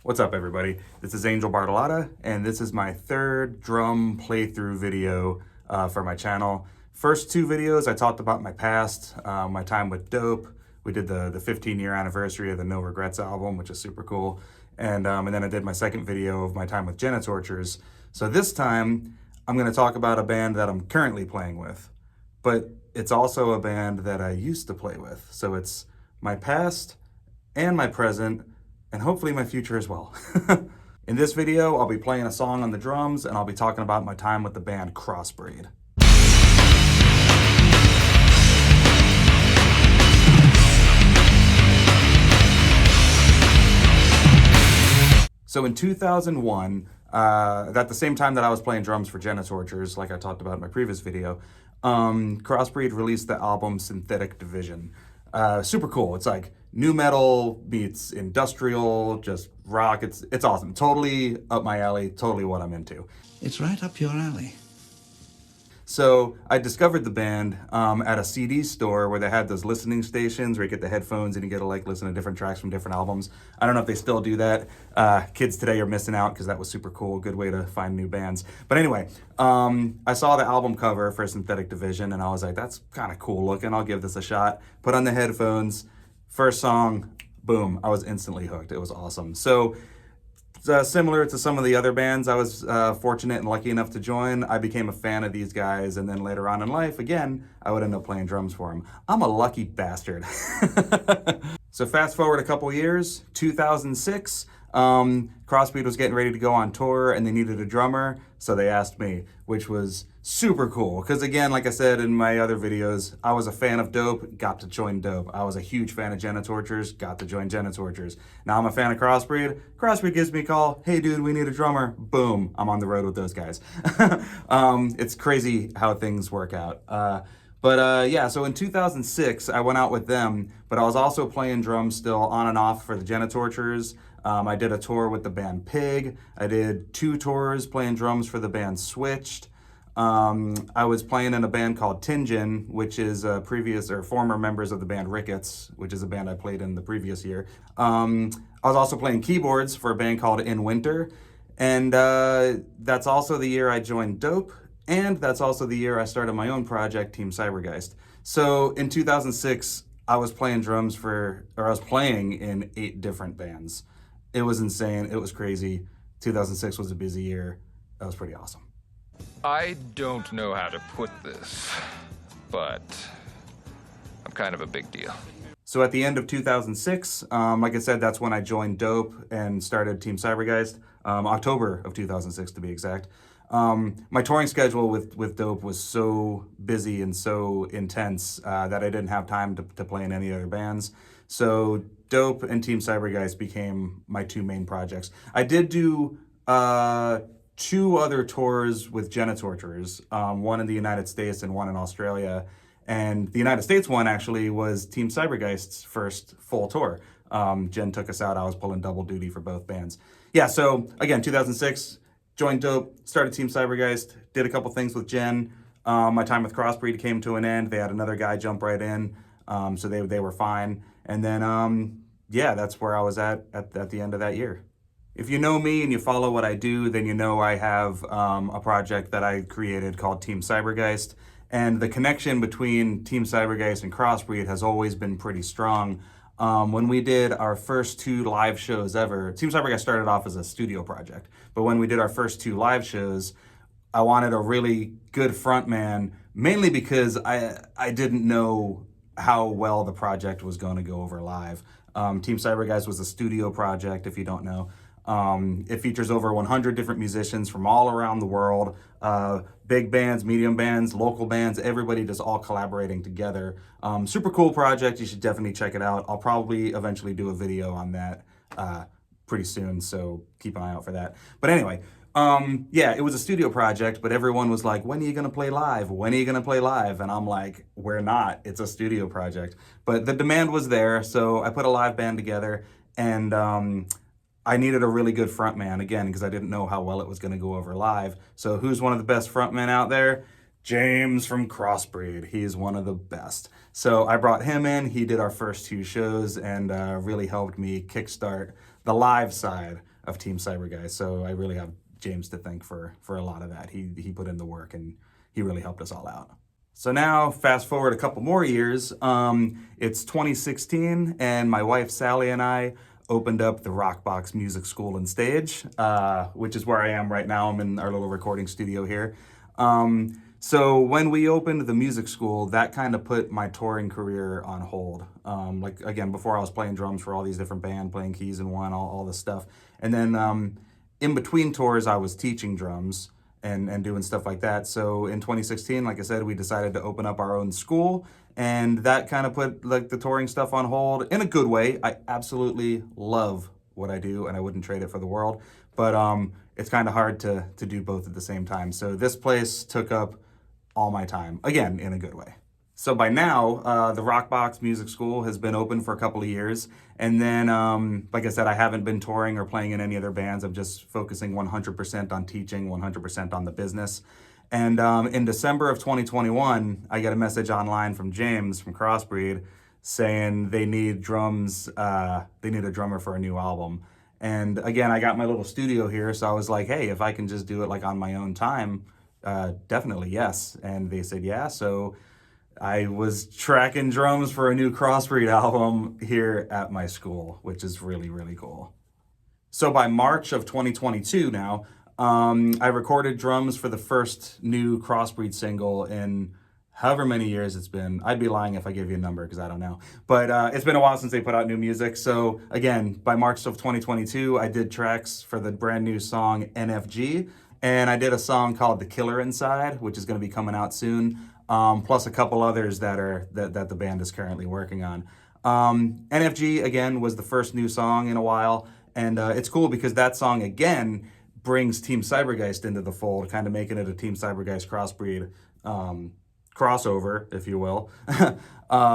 What's up, everybody? This is Angel Bartolotta, and this is my third drum playthrough video for my channel. First two videos, I talked about my past, my time with Dope. We did the 15-year anniversary of the No Regrets album, which is super cool. And then I did my second video of my time with Genitortures. So this time, I'm going to talk about a band that I'm currently playing with. But it's also a band that I used to play with. So it's my past and my present, and hopefully my future as well. In this video, I'll be playing a song on the drums, and I'll be talking about my time with the band Crossbreed. So in 2001, at the same time that I was playing drums for Genitortures, like I talked about in my previous video, Crossbreed released the album Synthetic Division. Super cool. It's like new metal meets industrial, just rock. It's awesome. Totally up my alley, totally what I'm into. It's right up your alley. So I discovered the band at a CD store where they had those listening stations where you get the headphones and you get to like listen to different tracks from different albums. I don't know if they still do that. Kids today are missing out because that was super cool. Good way to find new bands. But anyway, I saw the album cover for Synthetic Division and I was like, that's kind of cool looking. I'll give this a shot. Put on the headphones. First song, boom, I was instantly hooked. It was awesome. So similar to some of the other bands I was fortunate and lucky enough to join, I became a fan of these guys, and then later on in life, again, I would end up playing drums for them. I'm a lucky bastard. So fast forward a couple years, 2006, Crossbreed was getting ready to go on tour and they needed a drummer, so they asked me, which was super cool. Because again, like I said in my other videos, I was a fan of Dope, got to join Dope. I was a huge fan of Genitortures, got to join Genitortures. Now I'm a fan of Crossbreed. Crossbreed gives me a call, hey dude, we need a drummer. Boom, I'm on the road with those guys. It's crazy how things work out. Yeah, so in 2006, I went out with them, but I was also playing drums still on and off for the Genitortures. I did a tour with the band Pig. I did 2 tours playing drums for the band Switched. I was playing in a band called Tinjin, which is previous or former members of the band Ricketts, which is a band I played in the previous year. I was also playing keyboards for a band called In Winter, and that's also the year I joined Dope, and that's also the year I started my own project, Team Cybergeist. So in 2006, I was playing in 8 different bands. It was insane. It was crazy. 2006 was a busy year. That was pretty awesome. I don't know how to put this, but I'm kind of a big deal. So at the end of 2006, like I said, that's when I joined Dope and started Team Cybergeist, October of 2006 to be exact. My touring schedule with Dope was so busy and so intense that I didn't have time to play in any other bands. So Dope and Team Cybergeist became my 2 main projects. I did do 2 other tours with Genitortures, one in the United States and one in Australia. And the United States one actually was Team Cybergeist's first full tour. Jen took us out. I was pulling double duty for both bands. Yeah, so again, 2006, joined Dope, started Team Cybergeist, did a couple things with Jen. My time with Crossbreed came to an end. They had another guy jump right in, so they were fine. And then, yeah, that's where I was at the end of that year. If you know me and you follow what I do, then you know I have a project that I created called Team Cybergeist. And the connection between Team Cybergeist and Crossbreed has always been pretty strong. When we did our first 2 live shows ever, Team Cybergeist started off as a studio project, but when we did our first 2 live shows, I wanted a really good frontman, mainly because I didn't know how well the project was going to go over live. Team Cybergeist was a studio project, if you don't know. It features over 100 different musicians from all around the world, big bands, medium bands, local bands, everybody just all collaborating together. Super cool project. You should definitely check it out. I'll probably eventually do a video on that pretty soon, so keep an eye out for that. But anyway, yeah, it was a studio project, but everyone was like, when are you going to play live? When are you going to play live? And I'm like, we're not. It's a studio project. But the demand was there, so I put a live band together, and I needed a really good frontman, again, because I didn't know how well it was going to go over live. So who's one of the best frontmen out there? James from Crossbreed. He's one of the best. So I brought him in. He did our first 2 shows and really helped me kickstart the live side of Team Cybergeist. So I really have James to thank for a lot of that. He put in the work and he really helped us all out. So now, fast forward a couple more years, it's 2016, and my wife Sally and I opened up the Rockbox Music School and Stage, which is where I am right now. I'm in our little recording studio here. So when we opened the music school, that kind of put my touring career on hold. Like, again, before I was playing drums for all these different bands, playing keys in one, all this stuff. And then in between tours, I was teaching drums and doing stuff like that. So in 2016, like I said, we decided to open up our own school, and that kind of put like the touring stuff on hold in a good way. I absolutely love what I do, and I wouldn't trade it for the world, but it's kind of hard to do both at the same time. So this place took up all my time, again, in a good way. So by now, the Rockbox Music School has been open for a couple of years. And then, like I said, I haven't been touring or playing in any other bands. I'm just focusing 100% on teaching, 100% on the business. And in December of 2021, I got a message online from James from Crossbreed saying they need drums, they need a drummer for a new album. And again, I got my little studio here, so I was like, hey, if I can just do it like on my own time, definitely yes. And they said yeah, so I was tracking drums for a new Crossbreed album here at my school, which is really, really cool. So by March of 2022 now, I recorded drums for the first new Crossbreed single in however many years it's been. I'd be lying if I gave you a number because I don't know. But it's been a while since they put out new music. So again, by March of 2022, I did tracks for the brand new song NFG. And I did a song called The Killer Inside, which is going to be coming out soon. Plus a couple others that the band is currently working on. NFG, again, was the first new song in a while. And it's cool because that song, again, brings Team Cybergeist into the fold, kind of making it a Team Cybergeist Crossbreed crossover, if you will.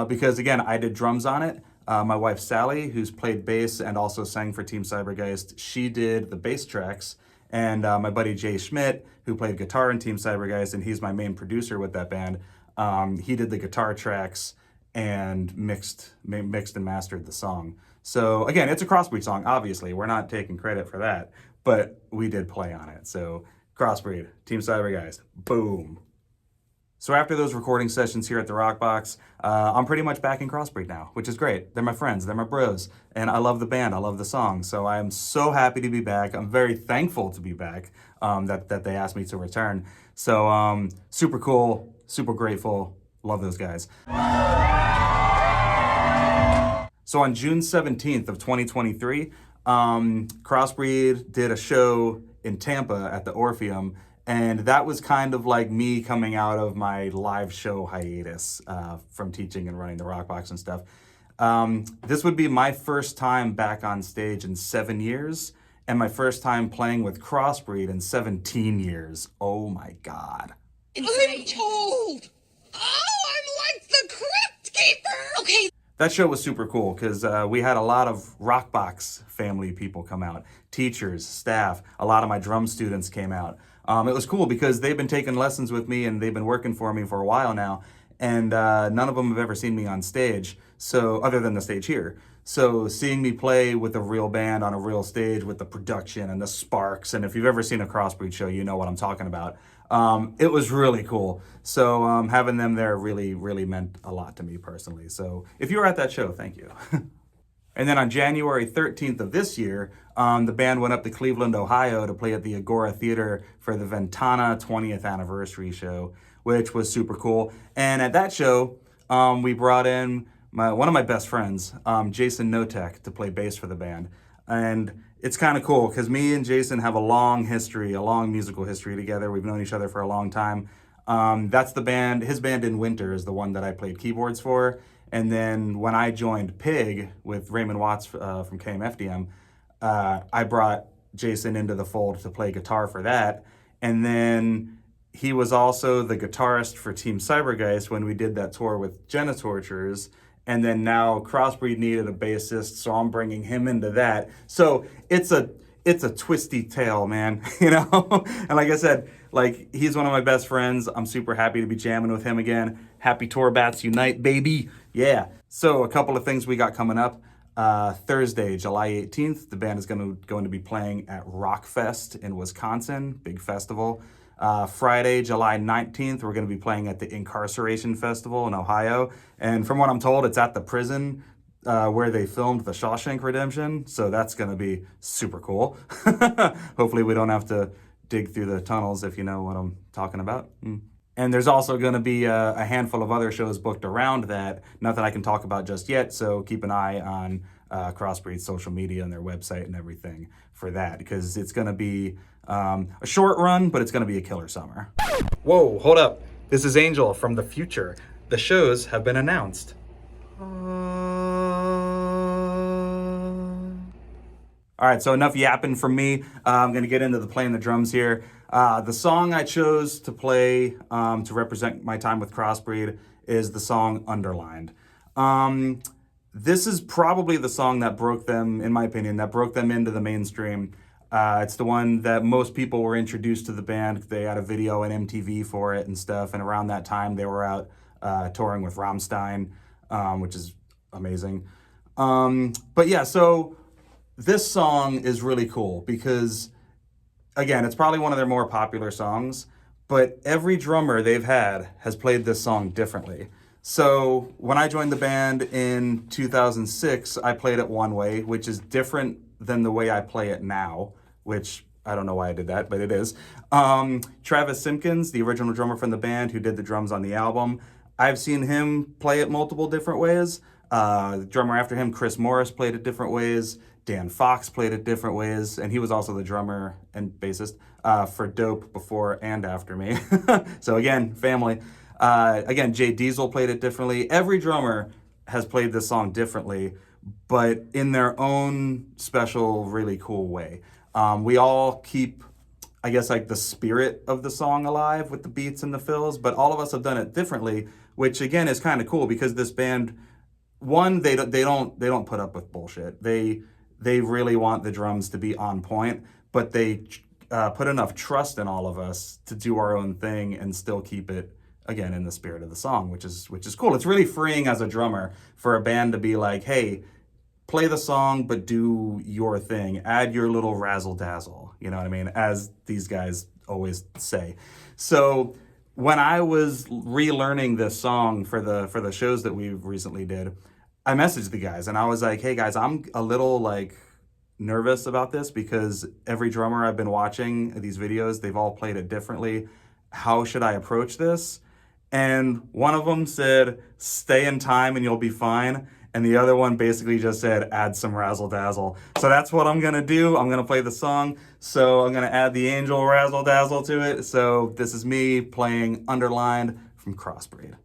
Because, again, I did drums on it. My wife, Sally, who's played bass and also sang for Team Cybergeist, she did the bass tracks. And my buddy Jay Schmidt, who played guitar in Team Cybergeist, and he's my main producer with that band, he did the guitar tracks and mixed and mastered the song. So again, it's a Crossbreed song, obviously. We're not taking credit for that, but we did play on it. So Crossbreed, Team Cybergeist, boom. So after those recording sessions here at the Rockbox, I'm pretty much back in Crossbreed now, which is great. They're my friends, they're my bros, and I love the band, I love the song. So I am so happy to be back. I'm very thankful to be back, that they asked me to return. So super cool, super grateful, love those guys. So on June 17th of 2023, Crossbreed did a show in Tampa at the Orpheum. And that was kind of like me coming out of my live show hiatus from teaching and running the Rockbox and stuff. This would be my first time back on stage in 7 years, and my first time playing with Crossbreed in 17 years. Oh my God. I'm told! Oh, I'm like the Crypt Keeper! Okay. That show was super cool because we had a lot of Rockbox family people come out. Teachers, staff, a lot of my drum students came out. It was cool because they've been taking lessons with me and they've been working for me for a while now. And none of them have ever seen me on stage, so other than the stage here. So seeing me play with a real band on a real stage with the production and the sparks, and if you've ever seen a Crossbreed show, you know what I'm talking about. It was really cool. So having them there really, really meant a lot to me personally. So if you were at that show, thank you. And then on January 13th of this year, the band went up to Cleveland, Ohio to play at the Agora Theater for the Ventana 20th anniversary show, which was super cool. And at that show, we brought in one of my best friends, Jason Notek, to play bass for the band. And it's kind of cool because me and Jason have a long history, a long musical history together. We've known each other for a long time. That's the band, his band In Winter is the one that I played keyboards for. And then when I joined Pig with Raymond Watts from KMFDM, I brought Jason into the fold to play guitar for that. And then he was also the guitarist for Team Cybergeist when we did that tour with Genitorturers. And then now Crossbreed needed a bassist, so I'm bringing him into that. So it's a twisty tale, man, you know? And like I said, like, he's one of my best friends. I'm super happy to be jamming with him again. Happy Tour Bats Unite, baby. Yeah. So a couple of things we got coming up. Thursday, July 18th, the band is going to be playing at Rockfest in Wisconsin, big festival. Friday, July 19th, we're going to be playing at the Incarceration Festival in Ohio. And from what I'm told, it's at the prison where they filmed The Shawshank Redemption. So that's going to be super cool. Hopefully we don't have to dig through the tunnels, if you know what I'm talking about. And there's also going to be a handful of other shows booked around that. Nothing I can talk about just yet, so keep an eye on Crossbreed's social media and their website and everything for that, because it's going to be a short run, but it's going to be a killer summer. Whoa, hold up. This is Angel from the future. The shows have been announced. All right, so enough yapping from me. I'm going to get into playing the drums here. The song I chose to play to represent my time with Crossbreed is the song Underlined. This is probably the song that broke them, in my opinion, that broke them into the mainstream. It's the one that most people were introduced to the band. They had a video on MTV for it and stuff, and around that time they were out touring with Rammstein, which is amazing. But yeah, so this song is really cool because, again, it's probably one of their more popular songs, but every drummer they've had has played this song differently. So when I joined the band in 2006, I played it one way, which is different than the way I play it now, which I don't know why I did that, but it is. Travis Simpkins, the original drummer from the band who did the drums on the album, I've seen him play it multiple different ways. The drummer after him, Chris Morris, played it different ways. Dan Fox played it different ways, and he was also the drummer and bassist for Dope before and after me. So again, family. Again, Jay Diesel played it differently. Every drummer has played this song differently, but in their own special, really cool way. We all keep, I guess, like the spirit of the song alive with the beats and the fills, but all of us have done it differently, which again is kind of cool because this band, one, they don't put up with bullshit. They really want the drums to be on point, but they put enough trust in all of us to do our own thing and still keep it, again, in the spirit of the song, which is cool. It's really freeing as a drummer for a band to be like, hey, play the song, but do your thing. Add your little razzle dazzle, you know what I mean? As these guys always say. So when I was relearning this song for the shows that we recently did, I messaged the guys and I was like, hey guys, I'm a little like nervous about this because every drummer I've been watching these videos, they've all played it differently. How should I approach this? And one of them said, stay in time and you'll be fine. And the other one basically just said, add some razzle dazzle. So that's what I'm gonna do. I'm gonna play the song. So I'm gonna add the Angel razzle dazzle to it. So this is me playing Underlined from Crossbreed.